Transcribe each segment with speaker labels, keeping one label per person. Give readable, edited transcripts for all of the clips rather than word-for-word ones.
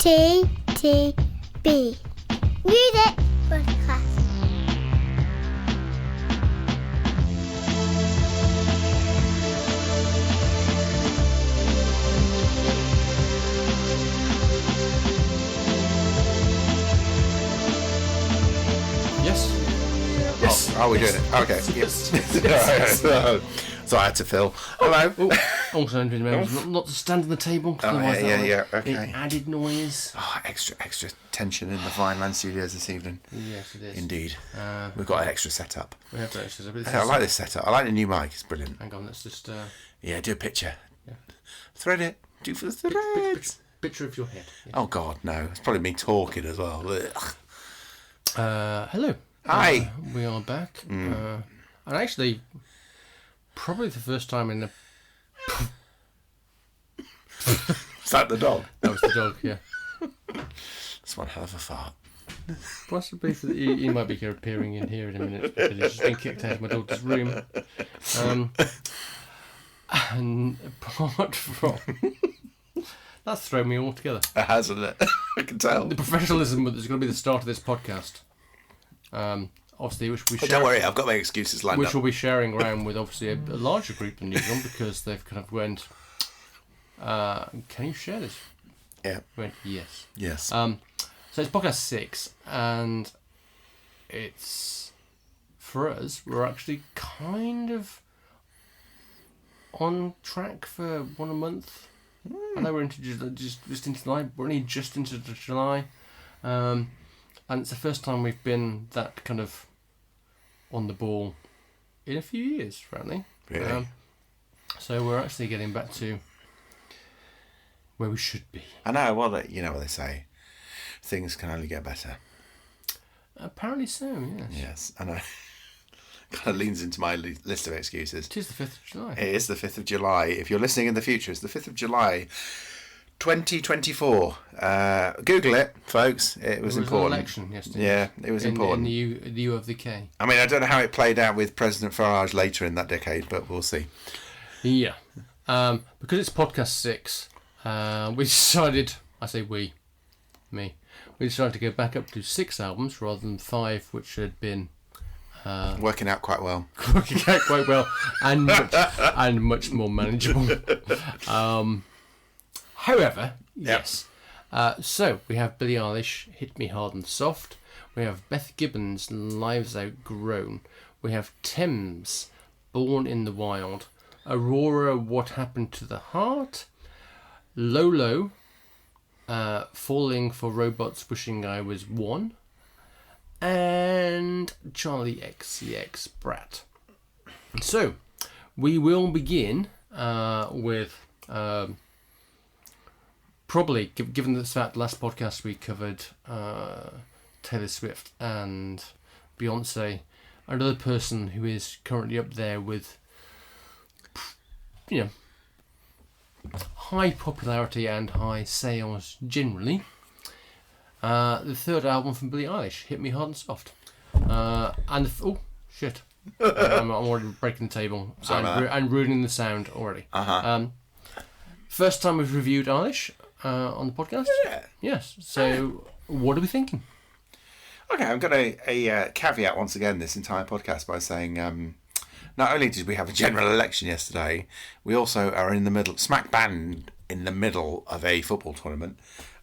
Speaker 1: CTTB. Music Podcast.
Speaker 2: Yes. Oh, we're doing it. Okay. Yes. So I had to fill. Hello.
Speaker 3: Also, not to stand on the table.
Speaker 2: Yeah. Okay.
Speaker 3: The added noise.
Speaker 2: Oh, extra tension in the Vineland Studios this evening.
Speaker 3: Yes, it is.
Speaker 2: Indeed. We've got an extra setup.
Speaker 3: We have an extra setup.
Speaker 2: I like this setup. I like the new mic. It's brilliant.
Speaker 3: Hang on, let's just...
Speaker 2: Yeah, do a picture.
Speaker 3: Yeah.
Speaker 2: Thread it. Do for the threads.
Speaker 3: Picture of your head. Yes.
Speaker 2: Oh, God, no. It's probably me talking as well.
Speaker 3: Hello.
Speaker 2: Hi.
Speaker 3: We are back. And actually, probably the first time in the...
Speaker 2: Is that the dog?
Speaker 3: That was the dog, yeah.
Speaker 2: That's one hell of a fart.
Speaker 3: Possibly he might be appearing in here in a minute because he's just been kicked out of my daughter's room. And apart from... That's thrown me all together.
Speaker 2: It hasn't it? I can tell.
Speaker 3: The professionalism that's going to be the start of this podcast. Obviously, which we share,
Speaker 2: don't worry, I've got my excuses lined up.
Speaker 3: which we'll be sharing around with obviously a larger group than usual because they've kind of went, can you share this?
Speaker 2: Yeah.
Speaker 3: Went, yes.
Speaker 2: Yes.
Speaker 3: So it's podcast 6, and it's, for us, we're actually kind of on track for one a month. I know we're into just into July. We're only just into July, and it's the first time we've been that kind of on the ball in a few years, frankly.
Speaker 2: Really?
Speaker 3: So we're actually getting back to where we should be.
Speaker 2: I know. Well, you know what they say. Things can only get better.
Speaker 3: Apparently so. Yes.
Speaker 2: Yes, I know. Kind of leans into my list of excuses.
Speaker 3: It is the 5th of July.
Speaker 2: It is the 5th of July. If you're listening in the future, it's the 5th of July, 2024. Google it, folks. It was important.
Speaker 3: There was an election yesterday.
Speaker 2: Yeah, it was important.
Speaker 3: In the U of the K.
Speaker 2: I mean, I don't know how it played out with President Farage later in that decade, but we'll see.
Speaker 3: Yeah. Because it's podcast 6, we decided, I say we decided to go back up to 6 albums rather than 5, which had been...
Speaker 2: working out quite well.
Speaker 3: Working out quite well, and much more manageable. However, yes. So we have Billie Eilish, "Hit Me Hard and Soft." We have Beth Gibbons, "Lives Outgrown." We have Tems, "Born in the Wild." Aurora, "What Happened to the Heart." Lolo, "Falling for Robots, Wishing I Was One." And Charli XCX, Brat. So, we will begin with probably, given the fact last podcast we covered Taylor Swift and Beyonce, another person who is currently up there with, high popularity and high sales generally. The third album from Billie Eilish, "Hit Me Hard and Soft." Oh, shit. I'm already breaking the table and ruining the sound already. First time we've reviewed Eilish on the podcast?
Speaker 2: Yeah.
Speaker 3: Yes. So, what are we thinking?
Speaker 2: Okay, I'm going to caveat once again this entire podcast by saying not only did we have a general election yesterday, we also are in the middle, smack bang in the middle of a football tournament.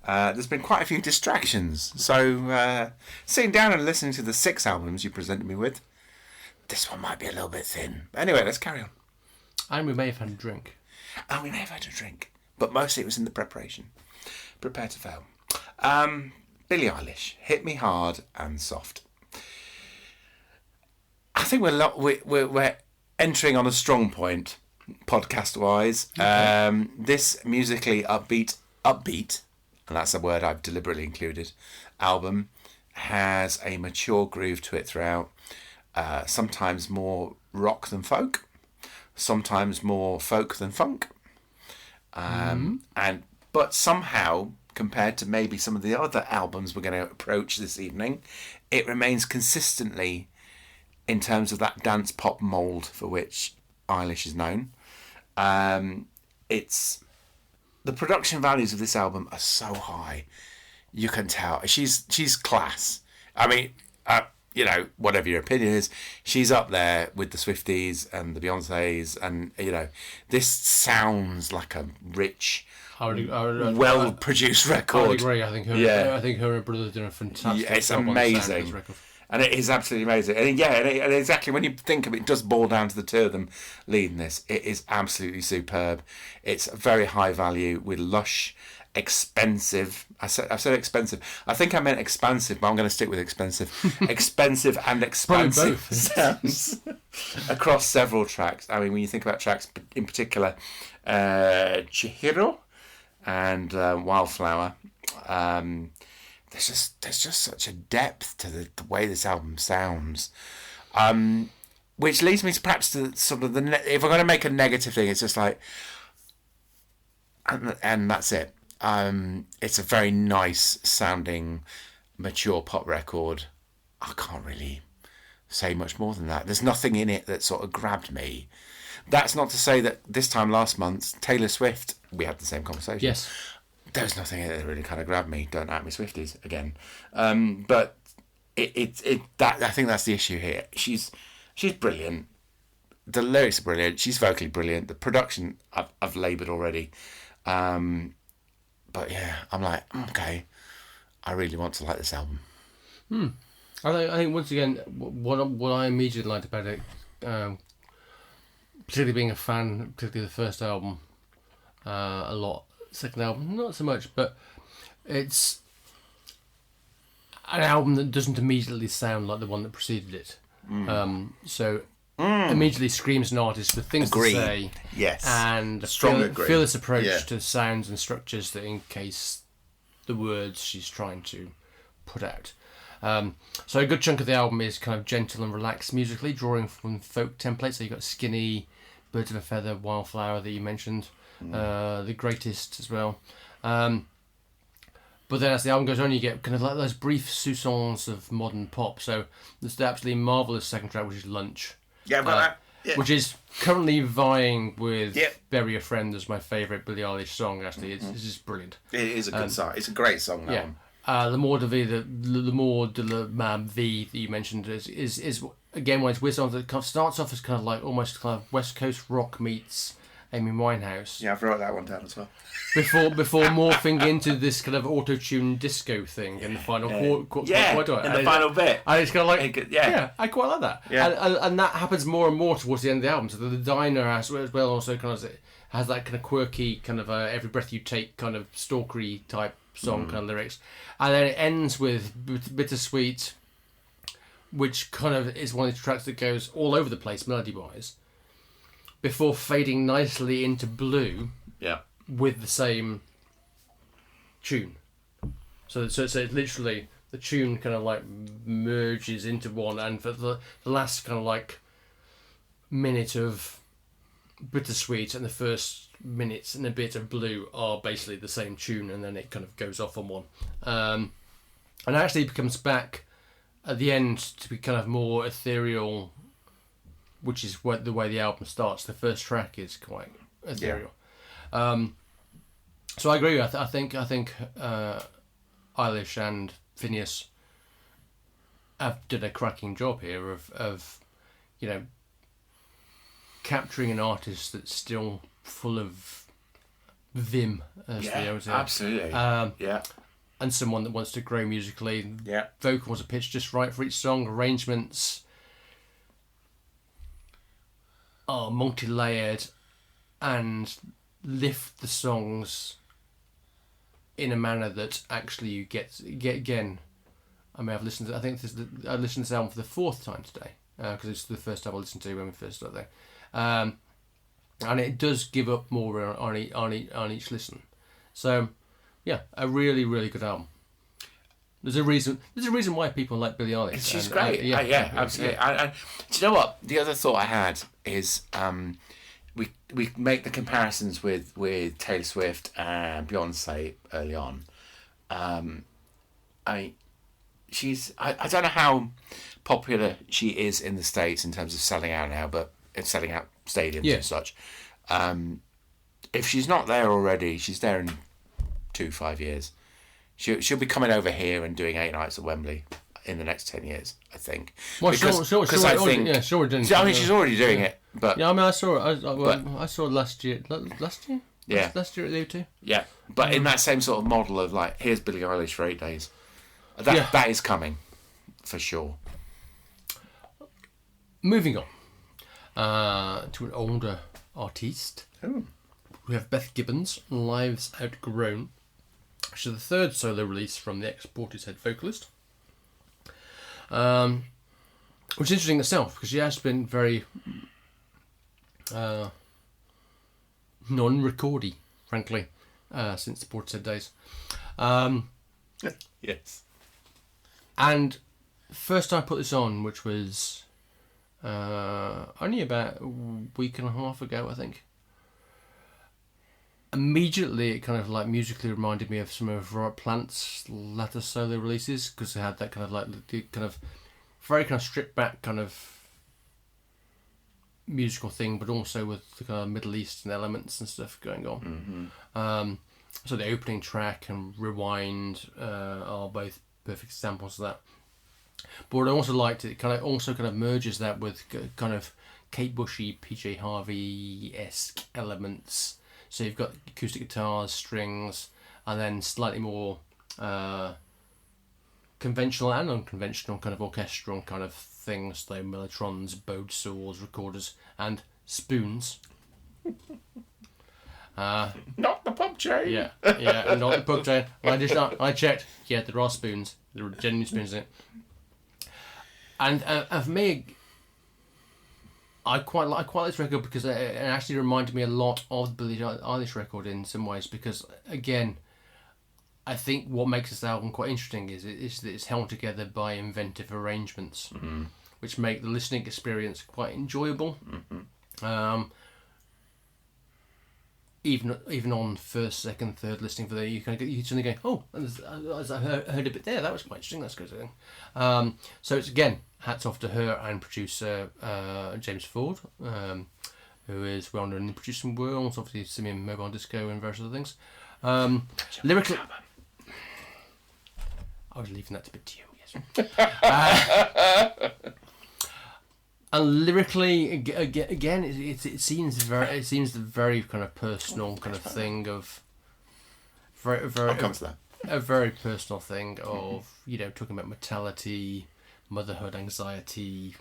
Speaker 2: There's been quite a few distractions, so sitting down and listening to the 6 albums you presented me with, this one might be a little bit thin. But anyway, let's carry on.
Speaker 3: And we may have had a drink.
Speaker 2: And we may have had a drink, but mostly it was in the preparation. Prepare to fail. Billie Eilish, "Hit Me Hard and Soft." I think we're entering on a strong point, podcast-wise. Okay. This musically upbeat, and that's a word I've deliberately included, album has a mature groove to it throughout. Sometimes more rock than folk, sometimes more folk than funk. But somehow, compared to maybe some of the other albums we're going to approach this evening, it remains consistently in terms of that dance pop mould for which Eilish is known. It's the production values of this album are so high. You can tell she's class. I mean, you know, whatever your opinion is, she's up there with the Swifties and the Beyoncés, and you know, this sounds like a rich, well-produced record.
Speaker 3: I would agree. I think her and brother did a fantastic job.
Speaker 2: It's amazing. And it is absolutely amazing. And and exactly when you think of it, it does boil down to the two of them leading this. It is absolutely superb. It's very high value with lush, expensive. I've said expensive. I think I meant expansive, but I'm going to stick with expensive. Expensive and expansive sounds across several tracks. I mean, when you think about tracks in particular, Chihiro and Wildflower. There's just such a depth to the way this album sounds, which leads me to perhaps to sort of if I'm going to make a negative thing, it's just like, and that's it. It's a very nice sounding, mature pop record. I can't really say much more than that. There's nothing in it that sort of grabbed me. That's not to say that this time last month, Taylor Swift, we had the same conversation.
Speaker 3: Yes.
Speaker 2: There was nothing in it that really kind of grabbed me. Don't at me Swifties again. But that I think that's the issue here. She's brilliant. The lyrics are brilliant. She's vocally brilliant. The production I've laboured already. But yeah, I'm like, okay, I really want to like this album.
Speaker 3: I think once again, what I immediately liked about it, particularly being a fan, particularly the first album, a lot. Second album, not so much, but it's an album that doesn't immediately sound like the one that preceded it. Immediately screams an artist with things to say.
Speaker 2: Yes.
Speaker 3: And feel this approach to sounds and structures that encase the words she's trying to put out. So a good chunk of the album is kind of gentle and relaxed musically, drawing from folk templates. So you've got Skinny, Birds of a Feather, Wildflower that you mentioned. The Greatest as well, but then as the album goes on, you get kind of like those brief soupçons of modern pop. So there's the absolutely marvellous second track, which is Lunch, which is currently vying with Bury a Friend as my favourite Billie Eilish song. Actually, it's just brilliant.
Speaker 2: It is a good song. It's a great song. That one.
Speaker 3: The more de la vie that you mentioned is again one of these weird songs that kind of starts off as kind of like almost kind of West Coast rock meets Amy Winehouse.
Speaker 2: Yeah, I've wrote that one down as well.
Speaker 3: Before morphing into this kind of auto-tuned disco thing in the final quarter.
Speaker 2: In the final bit.
Speaker 3: And it's kind of like, I quite like that.
Speaker 2: Yeah.
Speaker 3: And that happens more and more towards the end of the album. So the Diner as well also kind of has that kind of quirky, kind of Every Breath You Take kind of stalkery type song kind of lyrics. And then it ends with Bittersweet, which kind of is one of the tracks that goes all over the place melody-wise, before fading nicely into Blue with the same tune. So it's literally the tune kind of like merges into one, and for the last kind of like minute of Bittersweet and the first minutes and a bit of Blue are basically the same tune, and then it kind of goes off on one. And actually becomes back at the end to be kind of more ethereal, which is the way the album starts. The first track is quite ethereal. So I agree. I think Eilish and Phineas have done a cracking job here of capturing an artist that's still full of vim, as they always say.
Speaker 2: Absolutely.
Speaker 3: And someone that wants to grow musically.
Speaker 2: Yeah.
Speaker 3: Vocals are pitched just right for each song. Arrangements are multi-layered and lift the songs in a manner that actually you get again. I mean, I listened to this album for the fourth time today because it's the first time I listened to when we first started there, and it does give up more on each listen. So, yeah, a really really good album. There's a reason why people like Billie Eilish.
Speaker 2: She's great. Absolutely. And do you know what? The other thought I had is we make the comparisons with Taylor Swift and Beyonce early on. I don't know how popular she is in the States in terms of selling out now, but it's selling out stadiums and such. if she's not there already, she's there in 5 years. She'll be coming over here and doing 8 nights at Wembley in the next 10 years, I think.
Speaker 3: Well,
Speaker 2: Because I think,
Speaker 3: she's already doing it.
Speaker 2: I mean, she's already doing it, but
Speaker 3: yeah, I mean, I saw it. I saw it last year. Last year?
Speaker 2: Yeah.
Speaker 3: Last year at the O2.
Speaker 2: yeah, but in that same sort of model of like, here's Billie Eilish for 8 days. That is coming, for sure.
Speaker 3: Moving on to an older artiste.
Speaker 2: Oh.
Speaker 3: We have Beth Gibbons, Lives Outgrown, which is the third solo release from the ex-Portishead vocalist. Which is interesting in itself, because she has been very non-recordy, frankly, since the Portishead days.
Speaker 2: Yes.
Speaker 3: And first I put this on, which was only about a week and a half ago, I think. Immediately, it kind of like musically reminded me of some of Robert Plant's latter solo releases, because they had that kind of like the kind of very kind of stripped back kind of musical thing, but also with the kind of Middle Eastern elements and stuff going on.
Speaker 2: Mm-hmm.
Speaker 3: So the opening track and Rewind are both perfect examples of that. But what I also liked, it kind of merges that with kind of Kate Bushy, PJ Harvey-esque elements. So you've got acoustic guitars, strings, and then slightly more conventional and unconventional kind of orchestral kind of things, though mellotrons, bowed saws, recorders, and spoons.
Speaker 2: Not the pub chain.
Speaker 3: Yeah, not the pub chain. I checked. Yeah, there are spoons. There are genuine spoons in it. And for me, I quite like this record because it actually reminded me a lot of the Billie Eilish record in some ways. Because again, I think what makes this album quite interesting is that it's held together by inventive arrangements,
Speaker 2: mm-hmm.
Speaker 3: which make the listening experience quite enjoyable. Mm-hmm. Even on first, second, third listening for you suddenly go, oh, as I heard a bit there, that was quite interesting. That's good. So it's again hats off to her and producer James Ford, who is well known in the producing world. Obviously, Simeon Mobile Disco and various other things. Lyrically, I was leaving that a bit to you. Yes. And lyrically, again, it seems the very kind of personal kind of thing of very
Speaker 2: I'll come to that.
Speaker 3: A very personal thing of talking about mortality, motherhood, anxiety,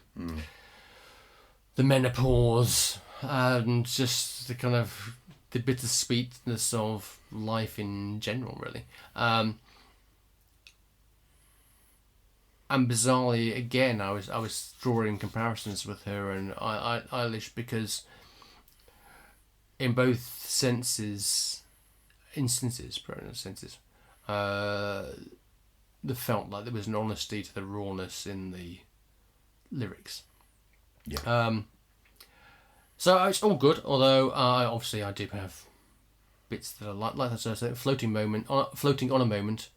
Speaker 3: the menopause, and just the kind of the bittersweetness of life in general, really. And bizarrely, again, I was drawing comparisons with her and Eilish because, in both instances, there felt like there was an honesty to the rawness in the lyrics.
Speaker 2: Yeah.
Speaker 3: So it's all good, although obviously I do have bits that I like that sort of floating on a moment.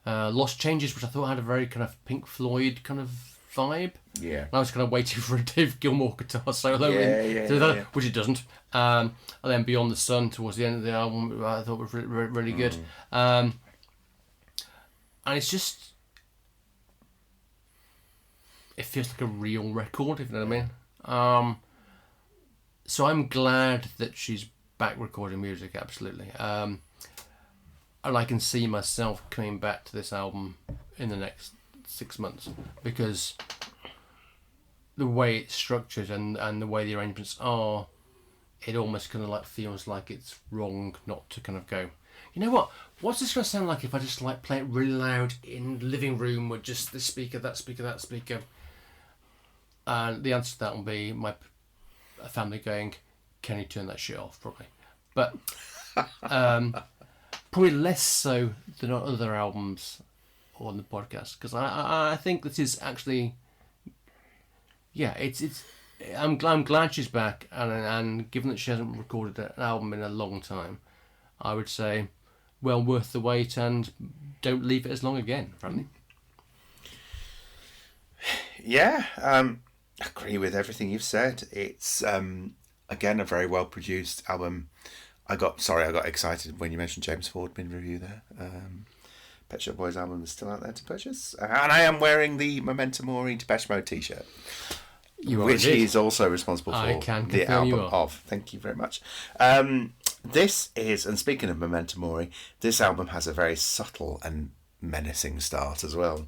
Speaker 3: Lost Changes, which I thought had a very kind of Pink Floyd kind of vibe.
Speaker 2: Yeah.
Speaker 3: And I was kind of waiting for a Dave Gilmour guitar solo, which it doesn't. And then Beyond the Sun towards the end of the album, I thought was really good. And it's just, it feels like a real record, if you know what I mean. So I'm glad that she's back recording music, absolutely. And I can see myself coming back to this album in the next 6 months because the way it's structured and the way the arrangements are, it almost kind of like feels like it's wrong not to kind of go, you know what? What's this going to sound like if I just like play it really loud in the living room with just this speaker, that speaker, that speaker? And the answer to that will be my family going, can you turn that shit off? Probably. But probably less so than on other albums on the podcast, because I think this is actually, it's. I'm glad she's back, and given that she hasn't recorded an album in a long time, I would say, well worth the wait, and don't leave it as long again, frankly.
Speaker 2: Yeah, I agree with everything you've said. It's again a very well produced album. I got excited when you mentioned James Ford mid-review there. Pet Shop Boys album is still out there to purchase. And I am wearing the Memento Mori Depeche Mode t-shirt. Which he's also responsible for the album of. Thank you very much. This is, and speaking of Memento Mori, this album has a very subtle and menacing start as well.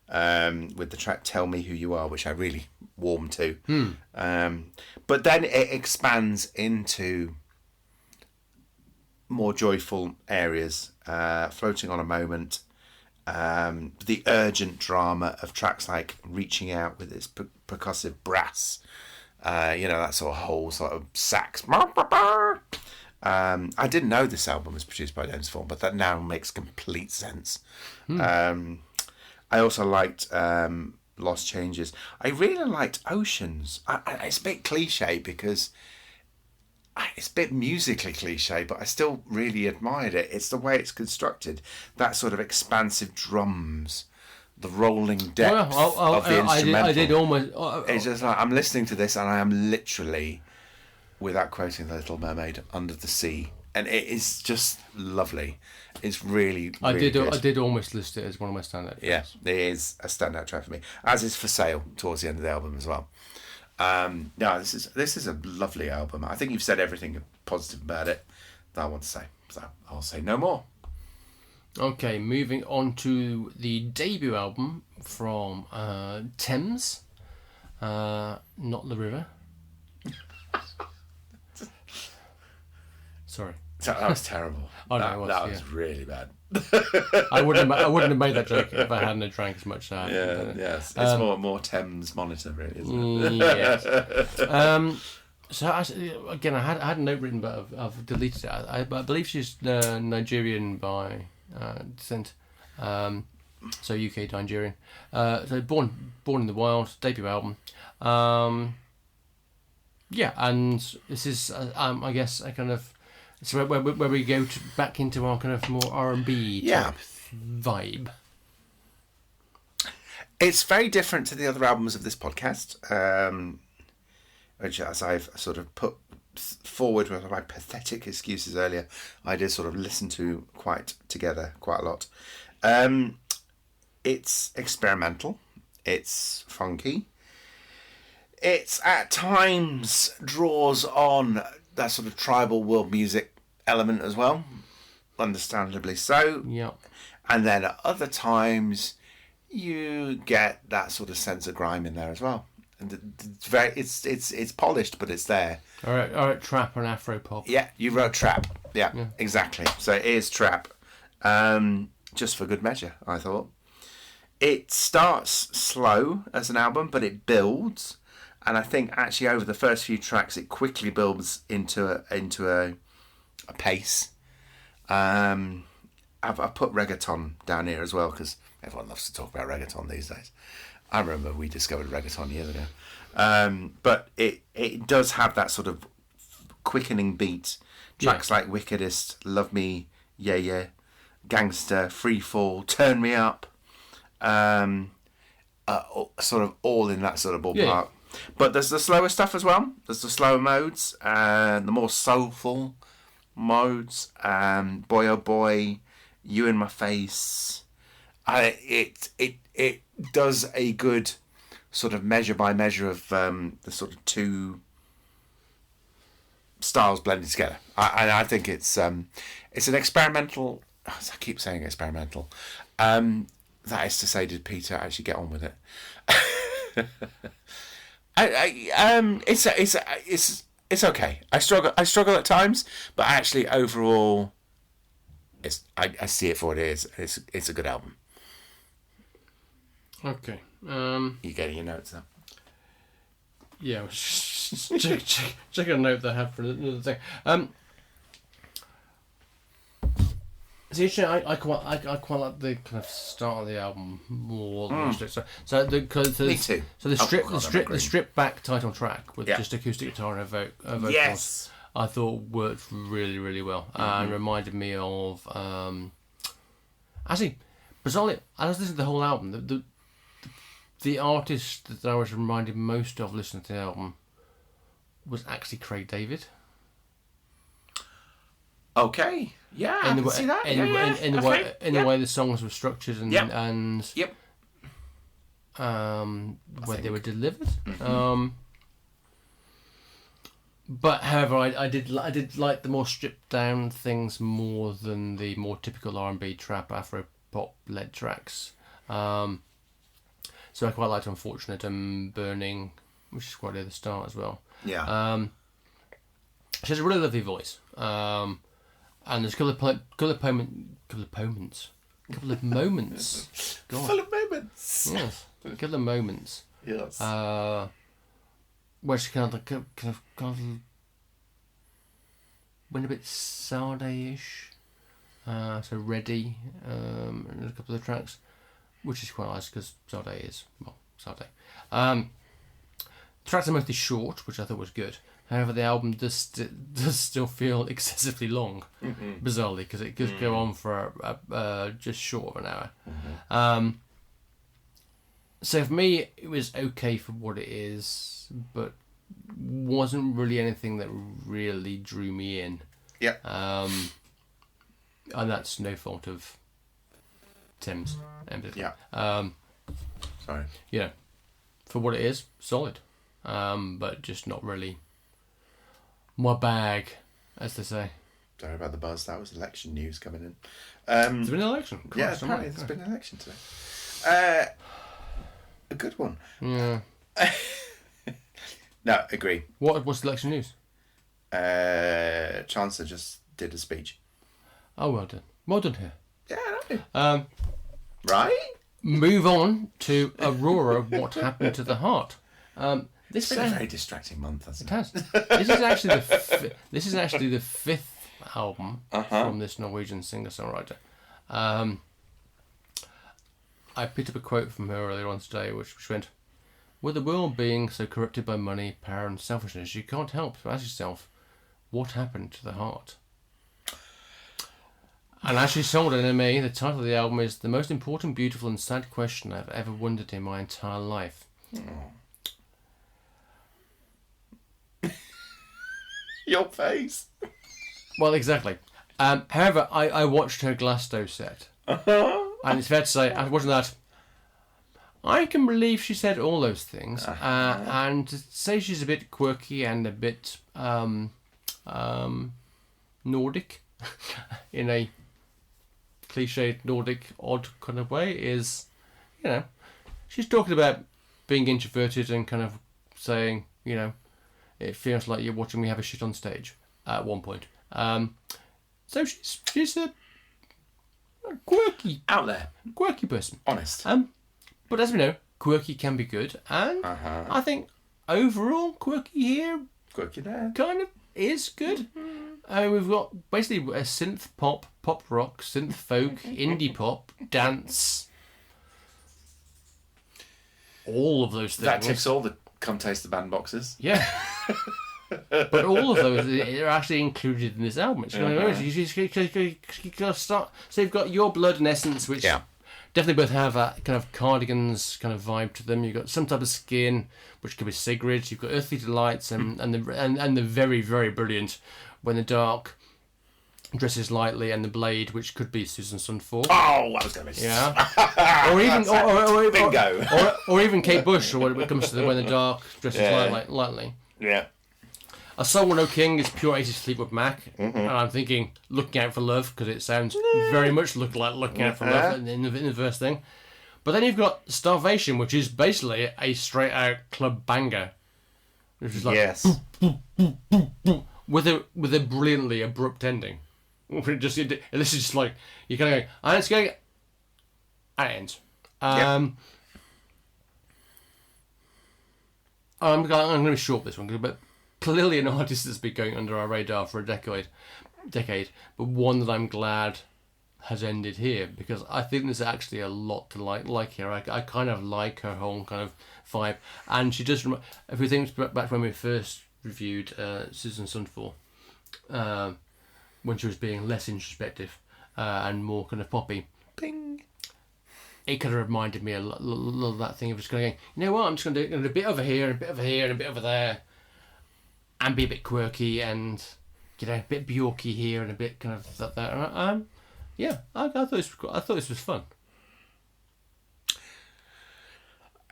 Speaker 2: With the track Tell Me Who You Are, which I really warm to. But then it expands into more joyful areas, Floating on a Moment, the urgent drama of tracks like Reaching Out with its percussive brass, that sort of whole sort of sax. I didn't know this album was produced by James Ford, but that now makes complete sense. I also liked Lost Changes. I really liked Oceans. It's a bit cliche because it's a bit musically cliche, but I still really admired it. It's the way it's constructed. That sort of expansive drums, the rolling depth of the instrumental.
Speaker 3: I did almost...
Speaker 2: It's just like, I'm listening to this and I am literally, without quoting The Little Mermaid, under the sea. And it is just lovely. It's really, really good.
Speaker 3: I did almost list it as one of my standout tracks.
Speaker 2: Yeah, it is a standout track for me. As is For Sale towards the end of the album as well. This is a lovely album. I think you've said everything positive about it that I want to say. So I'll say no more.
Speaker 3: Okay, moving on to the debut album from Tems. Not the River. Sorry.
Speaker 2: That was terrible.
Speaker 3: That
Speaker 2: was really bad.
Speaker 3: I wouldn't have made that joke if I hadn't drank as much.
Speaker 2: Yes. It's more Thames Monitor, really, isn't it?
Speaker 3: Yes. So actually, again, I had a note written, but I've deleted it. I believe she's Nigerian by descent, so UK Nigerian. So born in the wild, debut album. And this is I guess a kind of. So where we go back into our kind of more R&B type vibe.
Speaker 2: It's very different to the other albums of this podcast, which, as I've sort of put forward with my pathetic excuses earlier, I did sort of listen to quite a lot. It's experimental. It's funky. It's at times draws on that sort of tribal world music element as well, understandably so.
Speaker 3: Yeah.
Speaker 2: And then at other times, you get that sort of sense of grime in there as well. And it's polished, but it's there.
Speaker 3: All right, trap and Afro pop.
Speaker 2: Yeah, you wrote trap. Yeah, exactly. So it is trap, just for good measure, I thought. It starts slow as an album, but it builds. And I think actually over the first few tracks, it quickly builds into a pace. I've put reggaeton down here as well because everyone loves to talk about reggaeton these days. I remember we discovered reggaeton years ago. But it does have that sort of quickening beat. Tracks like Wickedest, Love Me, Yeah Yeah, Gangster, Free Fall, Turn Me Up. Sort of all in that sort of ballpark. Yeah. But there's the slower stuff as well. There's the slower modes, the more soulful modes. Boy Oh Boy, You in My Face. It does a good sort of measure by measure of the sort of two styles blended together. I think it's an experimental. I keep saying experimental. That is to say, did Peter actually get on with it? It's okay. I struggle at times, but actually overall, I see it for what it is. It's a good album.
Speaker 3: Okay.
Speaker 2: You getting your notes now?
Speaker 3: Yeah, I was just check a note that I have for another thing. It's interesting. I quite like the kind of start of the album more than the rest.
Speaker 2: Me too.
Speaker 3: So the stripped back title track with just acoustic guitar and vocals,
Speaker 2: yes,
Speaker 3: I thought worked really, really well and reminded me of actually bizarrely. I was listening to the whole album. The artist that I was reminded most of listening to the album was actually Craig David.
Speaker 2: Okay. Yeah, I can see that.
Speaker 3: In the way the songs were structured and where they were delivered.
Speaker 2: Mm-hmm.
Speaker 3: But however, I did like the more stripped down things more than the more typical R&B, trap, Afro pop led tracks. So I quite liked Unfortunate and Burning, which is quite near the start as well.
Speaker 2: Yeah.
Speaker 3: She has a really lovely voice. And there's a couple of moments. God.
Speaker 2: Full of moments.
Speaker 3: Yes, a couple of moments.
Speaker 2: Yes.
Speaker 3: Where she kind of went a bit Sade-ish. So Ready, and a couple of tracks, which is quite nice because Sade is Sade. Tracks are mostly short, which I thought was good. However, the album does still feel excessively long, bizarrely, because it could go on for just short of an hour. So for me, it was okay for what it is, but wasn't really anything that really drew me in.
Speaker 2: Yeah.
Speaker 3: And that's no fault of Tems.
Speaker 2: Yeah. Sorry.
Speaker 3: Yeah. For what it is, solid. But just not really my bag, as they say.
Speaker 2: Sorry about the buzz. That was election news coming in.
Speaker 3: There's been an election.
Speaker 2: Christ, apparently there's been an election today. A good one.
Speaker 3: Yeah.
Speaker 2: No, agree.
Speaker 3: What's the election news?
Speaker 2: Chancellor just did a speech.
Speaker 3: Oh, well done. Well done here.
Speaker 2: Yeah, I know. Right?
Speaker 3: Move on to Aurora. What happened to the heart?
Speaker 2: It's been a very distracting month, hasn't it?
Speaker 3: It has. This is actually the fifth album from this Norwegian singer-songwriter. I picked up a quote from her earlier on today, which went, "With the world being so corrupted by money, power, and selfishness, you can't help but ask yourself, what happened to the heart?" And as she told NME, the title of the album is "The most important, beautiful, and sad question I've ever wondered in my entire life."
Speaker 2: Your face.
Speaker 3: Well, exactly. However, I watched her Glasto set. And it's fair to say, after watching that, I can believe she said all those things. And to say she's a bit quirky and a bit Nordic, in a cliched Nordic odd kind of way, is, she's talking about being introverted and kind of saying, it feels like you're watching me have a shit on stage at one point. So she's a quirky,
Speaker 2: out there,
Speaker 3: quirky person.
Speaker 2: Honest.
Speaker 3: But as we know, quirky can be good, and I think overall quirky here,
Speaker 2: quirky there,
Speaker 3: kind of is good. We've got basically a synth pop, pop rock, synth folk, indie pop, dance, all of those things.
Speaker 2: That ticks all the come taste the band boxes.
Speaker 3: Yeah. But all of those are actually included in this album. You got to start. So you've got Your Blood and Essence, which definitely both have a kind of Cardigans kind of vibe to them. You've got Some Type of Skin, which could be Sigrid. You've got Earthly Delights and the very, very brilliant When the Dark Dresses Lightly, and The Blade, which could be Susan Sun 4.
Speaker 2: Oh, that was going to be
Speaker 3: or even
Speaker 2: bingo.
Speaker 3: Or even Kate Bush, or when it comes to the When the Dark Dresses Lightly.
Speaker 2: Yeah.
Speaker 3: A Soul No King is pure 80s Fleetwood Mac, and I'm thinking Looking Out for Love, because it sounds very much like Looking Out for Love in the first thing. But then you've got Starvation, which is basically a straight out club banger, which is like boop, boop, boop, boop, with a brilliantly abrupt ending. This is just like you're kind of going, and it's going, and it ends. I'm going to short this one, but clearly an artist that's been going under our radar for a decade, but one that I'm glad has ended here, because I think there's actually a lot to like here. I kind of like her whole kind of vibe, and she just if we think back when we first reviewed Susan Sun 4, when she was being less introspective and more kind of poppy.
Speaker 2: Ping.
Speaker 3: It kind of reminded me a lot of that thing of just going, you know what, I'm just going to do a bit over here, and a bit over here, and a bit over there, and be a bit quirky, and a bit Bjorky here and a bit kind of that. Yeah, I thought this was fun.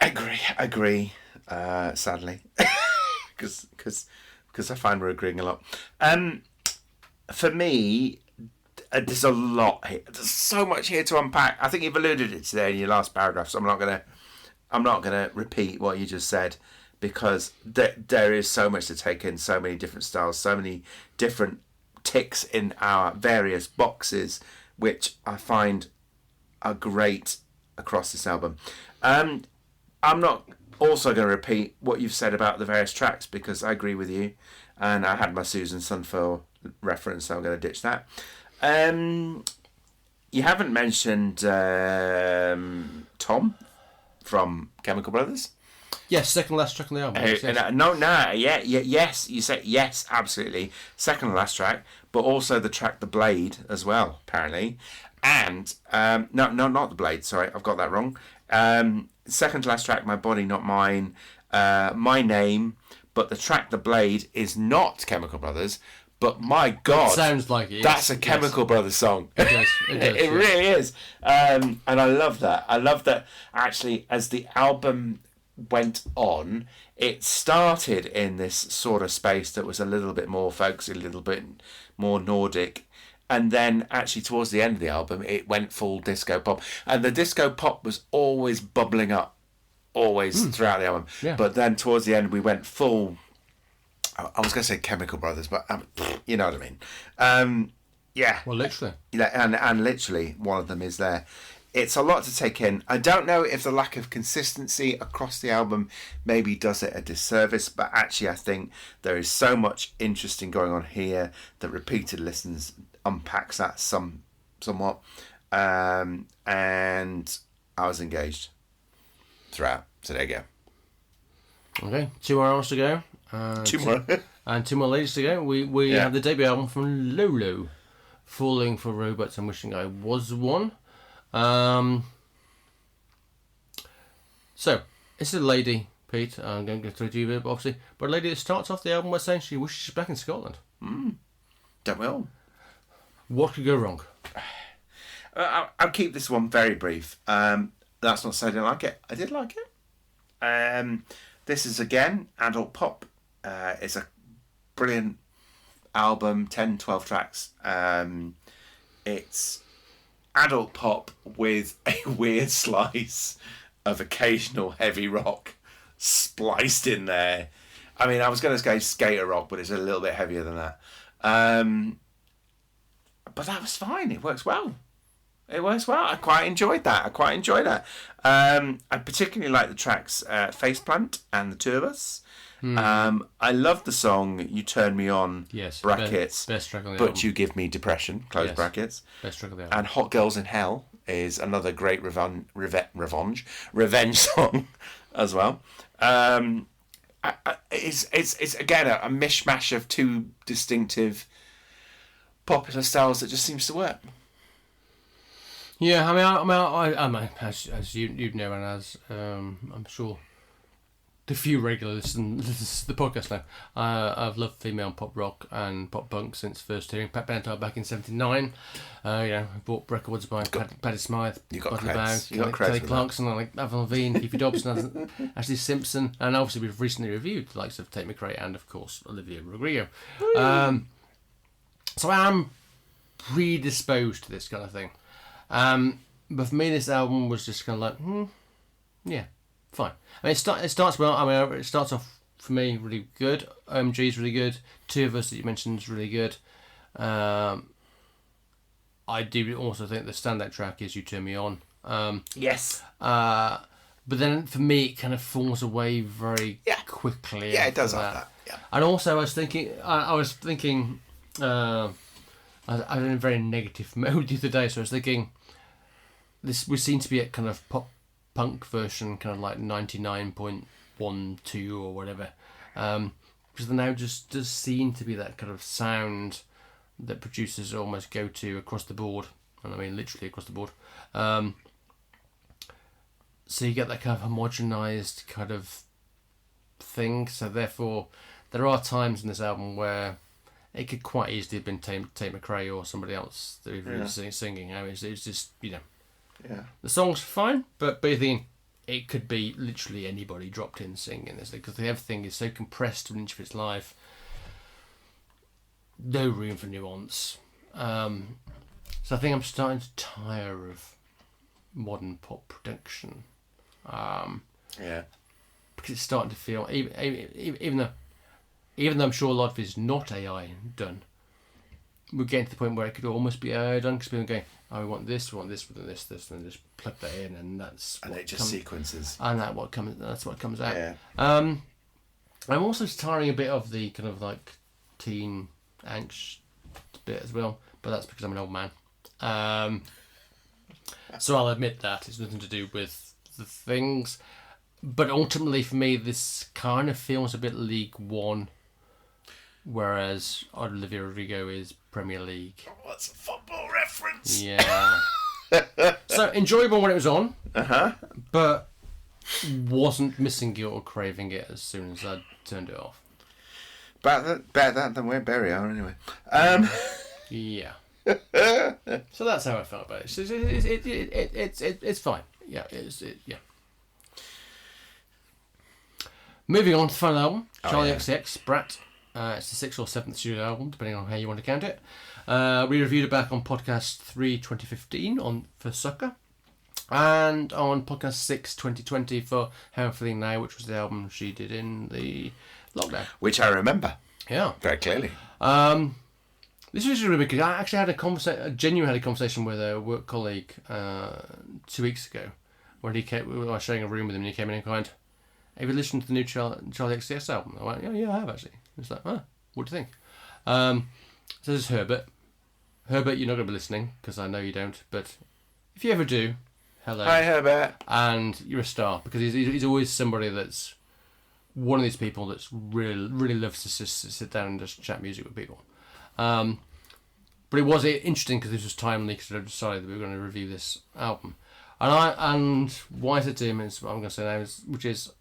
Speaker 2: Agree. Sadly, because I find we're agreeing a lot. For me, there's a lot here. There's so much here to unpack. I think you've alluded it to there in your last paragraph, so I'm not gonna repeat what you just said, because there is so much to take in, so many different styles, so many different ticks in our various boxes, which I find are great across this album. I'm not also going to repeat what you've said about the various tracks, because I agree with you, and I had my Susan Sunfur reference, so I'm going to ditch that. You haven't mentioned Tom from Chemical Brothers.
Speaker 3: Yes, second last track on the album.
Speaker 2: Yes, you said yes, absolutely. Second to last track, but also the track "The Blade" as well, apparently. And no, not "The Blade." Sorry, I've got that wrong. Second to last track, "My Body Not Mine," "My Name," but the track "The Blade" is not Chemical Brothers. But my God,
Speaker 3: it sounds like it.
Speaker 2: That's a Chemical Brothers song.
Speaker 3: It does.
Speaker 2: It really is. And I love that. I love that. Actually, as the album went on, it started in this sort of space that was a little bit more folksy, a little bit more Nordic, and then actually towards the end of the album it went full disco pop, and the disco pop was always bubbling up throughout the album. But then towards the end we went full, I was going to say Chemical Brothers, but you know what I mean. Well, literally, and literally one of them is there. It's a lot to take in. I don't know if the lack of consistency across the album maybe does it a disservice, but actually I think there is so much interesting going on here that repeated listens unpacks that somewhat. And I was engaged throughout. So there you go.
Speaker 3: Okay, 2 more hours to go.
Speaker 2: Two more.
Speaker 3: And 2 more ladies to go. We have the debut album from Lolo, Falling for Robots and Wishing I Was One. So, it's a lady, Pete. I'm going to go through to you, obviously. But a lady that starts off the album by saying she wishes she's back in Scotland.
Speaker 2: Don't we all?
Speaker 3: What could go wrong?
Speaker 2: I'll keep this one very brief. That's not to say I didn't like it. I did like it. This is, again, adult pop. It's a brilliant album, 10, 12 tracks. It's adult pop with a weird slice of occasional heavy rock spliced in there. I mean, I was going to say skater rock, but it's a little bit heavier than that. But that was fine. It works well. I quite enjoyed that. I particularly like the tracks Faceplant and The Two of Us. I love the song You Turn Me On,
Speaker 3: yes,
Speaker 2: brackets,
Speaker 3: best track on the
Speaker 2: but
Speaker 3: album.
Speaker 2: You Give Me Depression, close brackets.
Speaker 3: Best track on the album.
Speaker 2: And Hot Girls in Hell is another great revenge song as well. It's again a mishmash of two distinctive popular styles that just seems to work.
Speaker 3: Yeah, I mean, as you know, and as I'm sure the few regulars listen to the podcast now, I've loved female pop rock and pop punk since first hearing Pat Benatar back in '79. I bought records by Patti Smythe, Kelly Clarkson, like Avril Lavigne, Keith Dobson, Ashley Simpson, and obviously we've recently reviewed the likes of Tate McRae and of course Olivia Rodrigo. So I am predisposed to this kind of thing. But for me, this album was just kind of like, yeah, fine. I mean, it starts well. I mean, it starts off for me really good. OMG is really good. Two of Us that you mentioned is really good. I do also think the standout track is You Turn Me On.
Speaker 2: Yes.
Speaker 3: But then for me, it kind of falls away very quickly.
Speaker 2: Yeah, it does have that. Yeah.
Speaker 3: And also, I was thinking. I was in a very negative mode the other day, so I was thinking this would seem to be a kind of pop punk version, kind of like 99.12 or whatever, because there now just does seem to be that kind of sound that producers almost go to across the board, and I mean literally across the board. So you get that kind of homogenized kind of thing, so therefore there are times in this album where it could quite easily have been Tate McRae or somebody else that was singing. I mean, it's just,
Speaker 2: Yeah.
Speaker 3: the song's fine, but you think it could be literally anybody dropped in singing this, because everything is so compressed to an inch of its life. No room for nuance. So I think I'm starting to tire of modern pop production.
Speaker 2: Yeah.
Speaker 3: Because it's starting to feel, even though I'm sure a lot of it is not AI done, we're getting to the point where it could almost be AI done, because people are going, oh, we want this, and this, and just plug that in, and that's
Speaker 2: And it just sequences.
Speaker 3: And that's what comes out.
Speaker 2: Yeah.
Speaker 3: I'm also tiring a bit of the kind of like teen angst bit as well, but that's because I'm an old man. So I'll admit that it's nothing to do with the things, but ultimately for me this kind of feels a bit League One, whereas Olivia Rodrigo is Premier League.
Speaker 2: What's a football reference?
Speaker 3: Yeah. So enjoyable when it was on, but wasn't missing it or craving it as soon as I turned it off.
Speaker 2: Better that than where Berry are, anyway.
Speaker 3: Yeah. So that's how I felt about it. It's fine. Yeah. Yeah. Moving on to the final album, Charli XCX, Brat. It's the 6th or 7th studio album, depending on how you want to count it. We reviewed it back on podcast 3 2015 for Sucker, and on podcast 6 2020 for How I'm Feeling Now, which was the album she did in the lockdown.
Speaker 2: Which I remember.
Speaker 3: Yeah.
Speaker 2: Very clearly.
Speaker 3: This was really because I actually had a genuine conversation with a work colleague 2 weeks ago, when we were sharing a room with him, and he came in and went, have you listened to the new Charli XCX album? I went, yeah, I have actually. It's like, what do you think? So this is Herbert. Herbert, you're not going to be listening, because I know you don't, but if you ever do, hello.
Speaker 2: Hi, Herbert.
Speaker 3: And you're a star, because he's always somebody that's one of these people that's really loves to just sit down and just chat music with people. But it was interesting because this was timely, because I decided that we were going to review this album. And why is it to him is what I'm going to say now, which is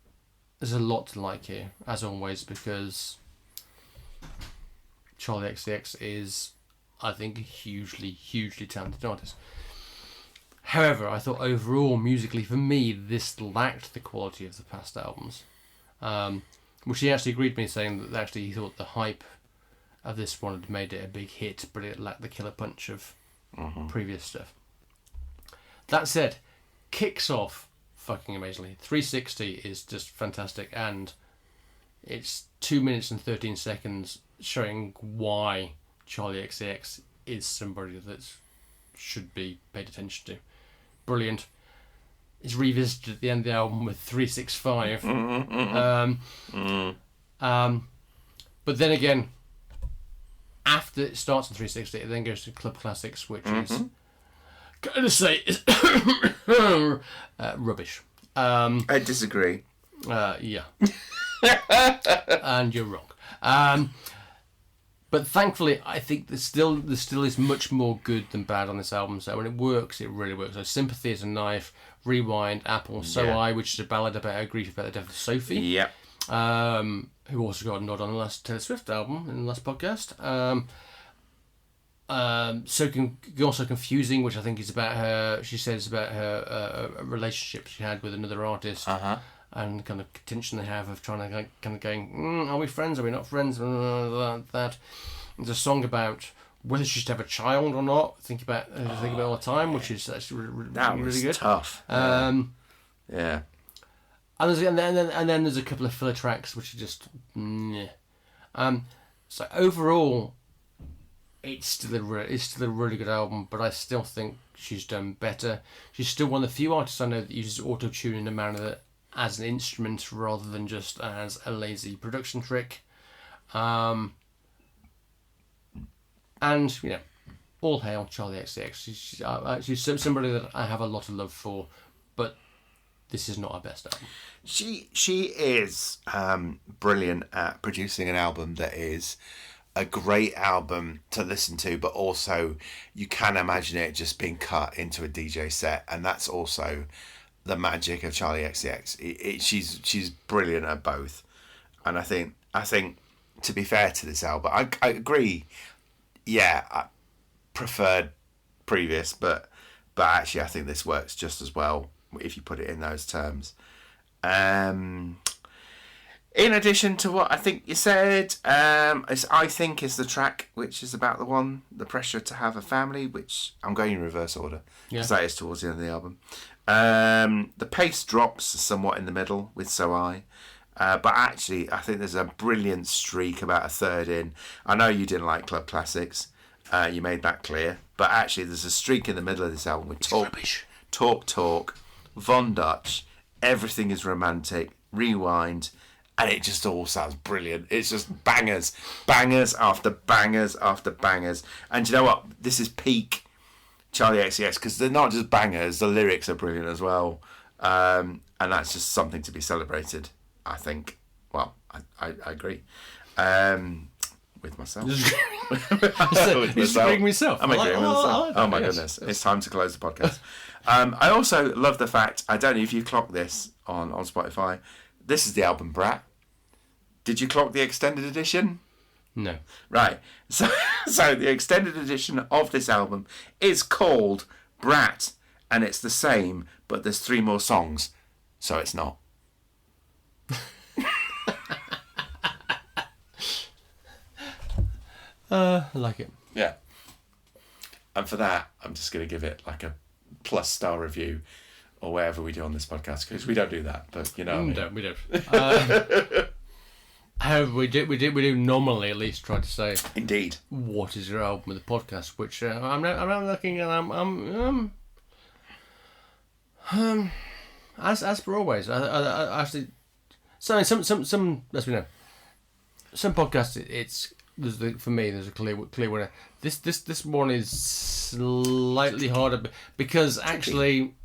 Speaker 3: there's a lot to like here, as always, because Charli XCX is, I think, a hugely talented artist. However, I thought overall, musically, for me, this lacked the quality of the past albums. Which he actually agreed with me, saying that actually he thought the hype of this one had made it a big hit, but it lacked the killer punch of previous stuff. That said, kicks off fucking amazingly. 360 is just fantastic, and it's 2 minutes and 13 seconds showing why Charli XCX is somebody that should be paid attention to. Brilliant. It's revisited at the end of the album with 365. But then again, after it starts in 360, it then goes to Club Classics, which is, going to say, is rubbish.
Speaker 2: I disagree.
Speaker 3: Yeah. And you're wrong. But thankfully, I think there still is much more good than bad on this album. So when it works, it really works. So Sympathy is a Knife, Rewind, Apple, So I, which is a ballad about her grief about the death of Sophie.
Speaker 2: Yep.
Speaker 3: Who also got a nod on the last Taylor Swift album in the last podcast. Also Confusing, which I think is about her. She says about her relationship she had with another artist. And kind of tension they have of trying to kind of going, are we friends? Are we not friends? That. There's a song about whether she should have a child or not. Think about all the time, which is actually really good.
Speaker 2: Tough.
Speaker 3: Yeah.
Speaker 2: Yeah.
Speaker 3: And then there's a couple of filler tracks which are just so overall, it's still a really good album, but I still think she's done better. She's still one of the few artists I know that uses auto-tune in a manner that as an instrument rather than just as a lazy production trick. And all hail Charli XCX. She's somebody that I have a lot of love for, but this is not her best album.
Speaker 2: She is brilliant at producing an album that is a great album to listen to, but also you can imagine it just being cut into a DJ set, and that's also the magic of Charli XCX. She's brilliant at both, and I think to be fair to this album, I agree. Yeah, I preferred previous, but actually I think this works just as well if you put it in those terms. In addition to what I think you said, I think is the track which is about the pressure to have a family, which I'm going in reverse order because that is towards the end of the album. The pace drops somewhat in the middle with So I. But actually, I think there's a brilliant streak about a third in. I know you didn't like Club Classics. You made that clear. But actually, there's a streak in the middle of this album with Talk, Von Dutch, Everything is Romantic, Rewind, and it just all sounds brilliant. It's just bangers after bangers after bangers. And you know what? This is peak Charli XCX because they're not just bangers, the lyrics are brilliant as well. And that's just something to be celebrated, I think. Well, I agree. With myself.
Speaker 3: Just agreeing with myself.
Speaker 2: I'm agreeing with myself. Oh my goodness. It's time to close the podcast. I also love the fact, I don't know if you clocked this on Spotify, this is the album Brat. Did you clock the extended edition?
Speaker 3: No.
Speaker 2: Right. So the extended edition of this album is called Brat, and it's the same, but there's 3 more songs, so it's not.
Speaker 3: I like it.
Speaker 2: Yeah. And for that, I'm just going to give it like a +star review or whatever we do on this podcast, because we don't do that, but you know what I mean.
Speaker 3: We don't. However, we do normally at least try to say,
Speaker 2: Indeed,
Speaker 3: what is your album of the podcast? Which I'm now looking and I'm as per always. I actually, so some as we know, some podcasts for me there's a clear winner. This one is slightly harder because actually.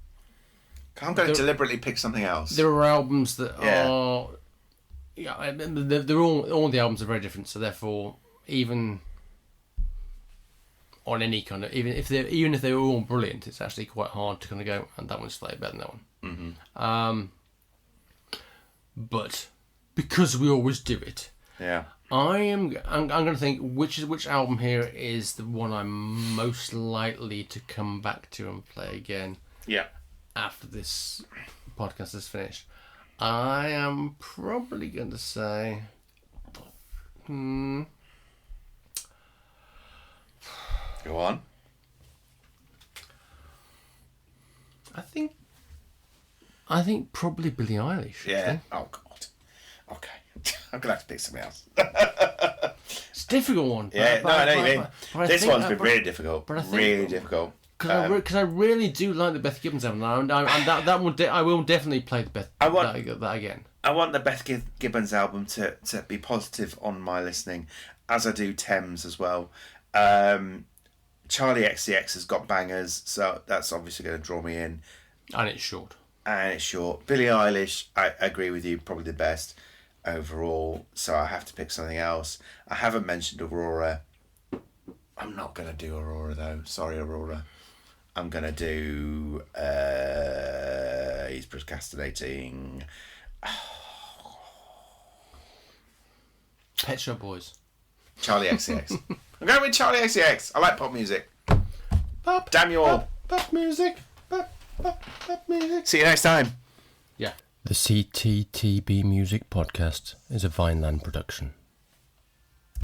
Speaker 2: I'm going to deliberately pick something else.
Speaker 3: There are albums that are... Yeah, they're all the albums are very different, so therefore, even on any kind of... Even if they're all brilliant, it's actually quite hard to kind of go, and that one's slightly better than that one. Mm-hmm. But because we always do it...
Speaker 2: Yeah.
Speaker 3: I'm going to think which album here is the one I'm most likely to come back to and play again.
Speaker 2: Yeah.
Speaker 3: After this podcast is finished. I am probably going to say...
Speaker 2: Go on.
Speaker 3: I think probably Billie Eilish.
Speaker 2: Yeah. Oh, God. Okay. I'm going to have to pick something else.
Speaker 3: It's a difficult one.
Speaker 2: Yeah, I know what you mean. This one's been really difficult. Really difficult.
Speaker 3: Because I really do like the Beth Gibbons album, and that one I will definitely play that again.
Speaker 2: I want the Beth Gibbons album to be positive on my listening, as I do Tems as well. Charli XCX has got bangers, so that's obviously going to draw me in.
Speaker 3: And it's short.
Speaker 2: Billie Eilish, I agree with you, probably the best overall, so I have to pick something else. I haven't mentioned Aurora. I'm not going to do Aurora though. Sorry, Aurora. I'm going to do... he's procrastinating.
Speaker 3: Pet Shop Boys.
Speaker 2: Charli XCX. I'm going with Charli XCX. I like pop music.
Speaker 3: Pop.
Speaker 2: Damn you all.
Speaker 3: Pop music. Pop music.
Speaker 2: See you next time.
Speaker 3: Yeah. The CTTB Music Podcast is a Vineland production.